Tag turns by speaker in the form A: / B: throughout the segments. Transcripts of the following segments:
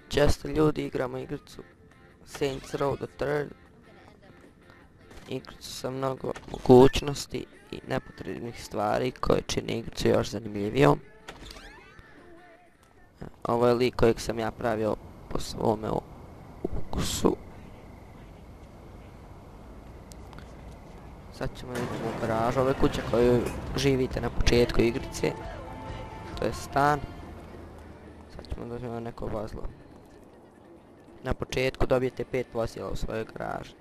A: Često ljudi igramo igricu Saints Row the Third. Igricu sa mnogo mogućnosti i nepotrebnih stvari koje čine igricu još zanimljivijom. Ovo je lik kojeg sam ja pravio po svome ukusu. Sad ćemo idemo u garažu. Ovo je kuća koju živite na početku igrice. To je stan. Sad ćemo da uzmemo neko vozilo. Na početku dobijete 5 vozila u svojoj garaži.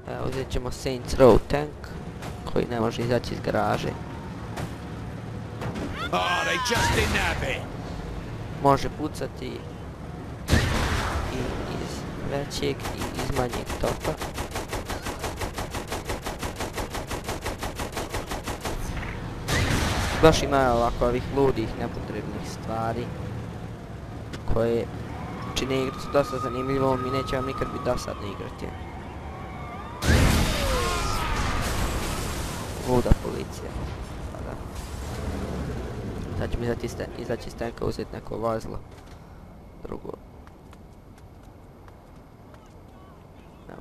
A: Evo, uzet ćemo Saints Row tank koji ne može izaći iz garaže. Može pucati i iz većeg i iz manjeg topa. Baš ima ovako ovih ludih nepotrebnih stvari koje čine igricu dosta zanimljivom i neće vam nikad biti dosadno igrati. Luda policija. Sada. Sad ćemo izaći iz tanka, uzeti neko vozilo. Drugo.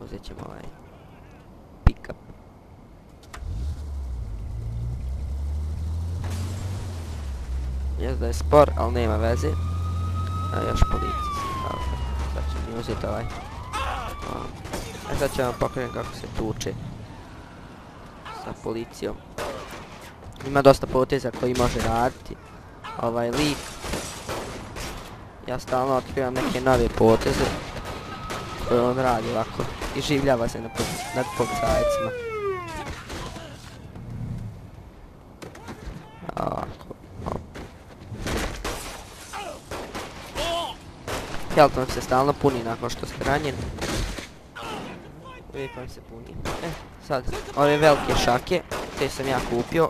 A: Uzet ćemo ovaj pick-up. Jest da je spor, ali nema veze. Još policijski. Sad ćemo mi uzeti ovaj. Sad ću vam pokažem kako se tuče sa policijom. Ima dosta poteza koji može raditi. Ovaj lik. Ja stalno otkrivam neke nove poteze koje on radi ovako. I življava se nad policajcima. Ovako. Health vam se stalno puni nakon što ste ranjen. Uvijek vam se puni. Sad, ove velike šake, te sam ja kupio.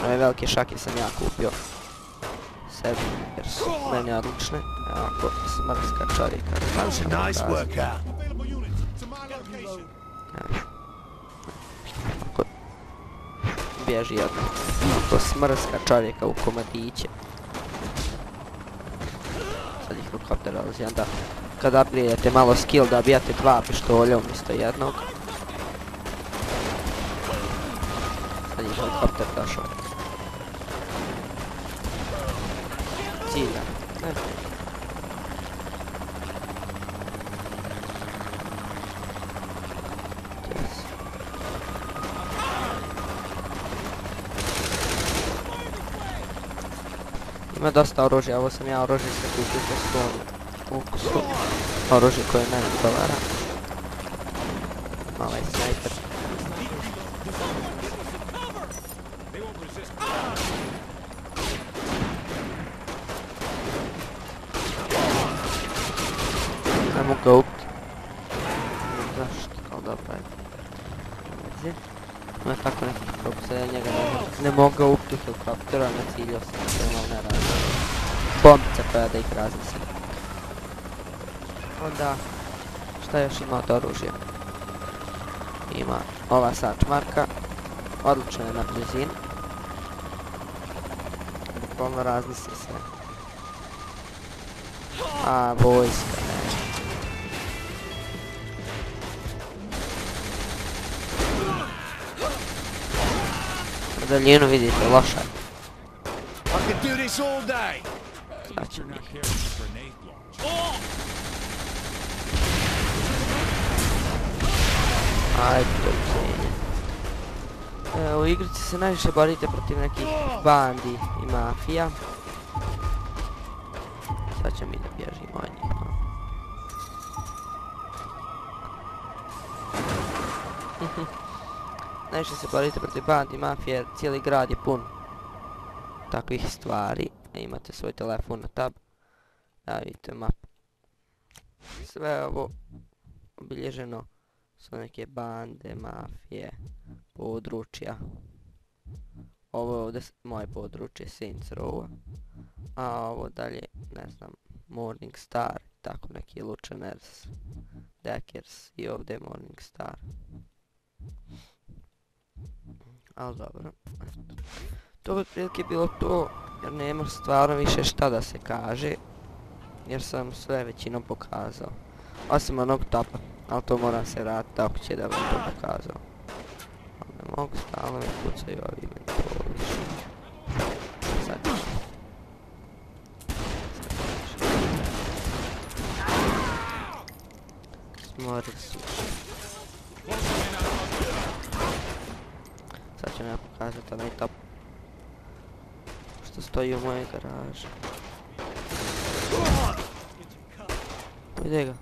A: Ove velike šake sam ja kupio sebi, jer su meni odlične. Ovako, smrska čovjeka. Ovako, bježi jedno. Ovako, smrska čovjeka u komadiće. Sad ih helikopter dolazi, onda kada upgradete malo skill dobijate 2 pištolja umjesto jednog. Sad ih helikopter došao. Cilja. Ima dosta oružja, ovo sam ja oružje se kupio po svom ukusu. Oružje koje meni odgovara. Ovaj snajper. Ne mogu ga upti. Zašto? Ali dobro je. Ima tako nekako kako se njega ne mogu ga upti u helikopteru, a ne ciljio sam da je malo ne radi. Bombica koja da ih razmisli. Onda, šta još ima od oružja? Ima ova sačmarka, odlična je na blizini. Bukvalno razmisli se. A, vojska, ne. Na daljinu vidite, loša je.
B: I could do this all day.
A: Sad će mi. Ajde, to ucenje. U igrici se najviše borite protiv nekih bandi i mafija. Sad ćemo mi da bježimo od njih. Najviše se borite protiv bandi i mafije jer cijeli grad je pun takvih stvari. Imate svoj telefon na tab. Da vidite mapu. Sve ovo obilježeno su neke bande, mafije, područja. Ovo je ovdje moje područje, Saints Row. A ovo dalje, ne znam, Morning Star, tako neki Lučaners, Deckers i ovdje je Morning Star. Ali dobro, to bi otprilike bilo to, jer nema stvarno više šta da se kaže, jer sam sve većinom pokazao. Osim onog topa, ali to moram se vratiti ako će da vam to pokazao. Ali ne mogu, stalno mi kucaju ovi mentoli. Sad ću. Smorili su. Sad ću ja pokazati onaj top što stoji u mojoj garaži. Ide ga.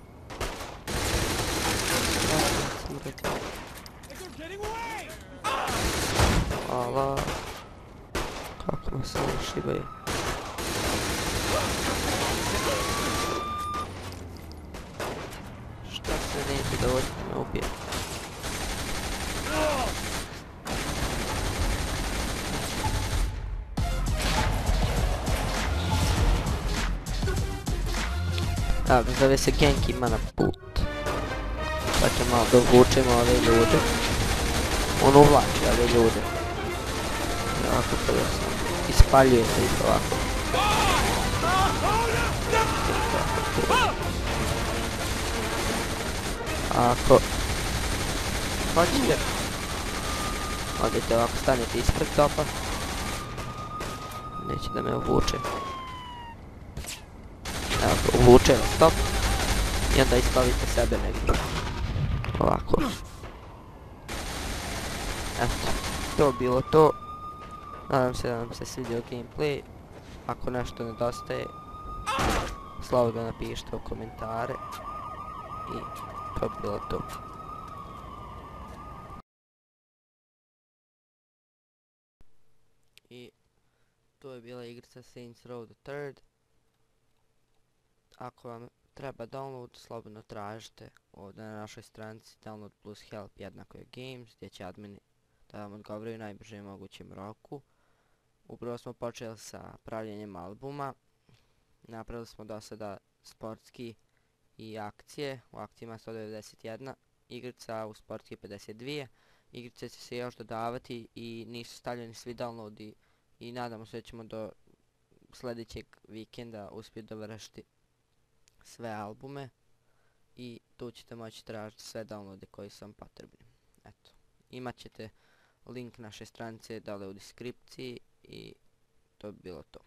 A: Ala. Kako nas samo šibaju. Šta se neće dovoljiti da me ubije? Evo, zove se Genk ima na put. Sad ćemo malo dovučemo ove ljude. On uvlači ove ljude. Ovako to da sam. Ispaljuje se ih ovako. Ako hoćete, odete ovako, stanete ispred topa. Neće da me uvuče. Evo, uvuče vas top. I onda ispavite sebe negdje. Ovako. Eto, to bilo to. Nadam se da vam se svidio gameplay. Ako nešto nedostaje, slobodno napišite u komentare. I to bilo to. I to je bila igrica Saints Row the Third. Ako vam treba download, slobodno tražite ovdje na našoj stranici download plus help jednako je games, gdje će admini da vam odgovaraju u najbržem mogućem roku. Upravo smo počeli sa pravljenjem albuma. Napravili smo do sada sportski i akcije. U akcijama 191 igrica, u sportski 52. Igrice će se još dodavati i nisu stavljeni svi downloadi i nadamo se da ćemo do sljedećeg vikenda uspjeti dovršiti sve albume i tu ćete moći tražiti sve downloade koji su vam potrebni. Eto, imat ćete link naše stranice dole u deskripciji i to bi bilo to.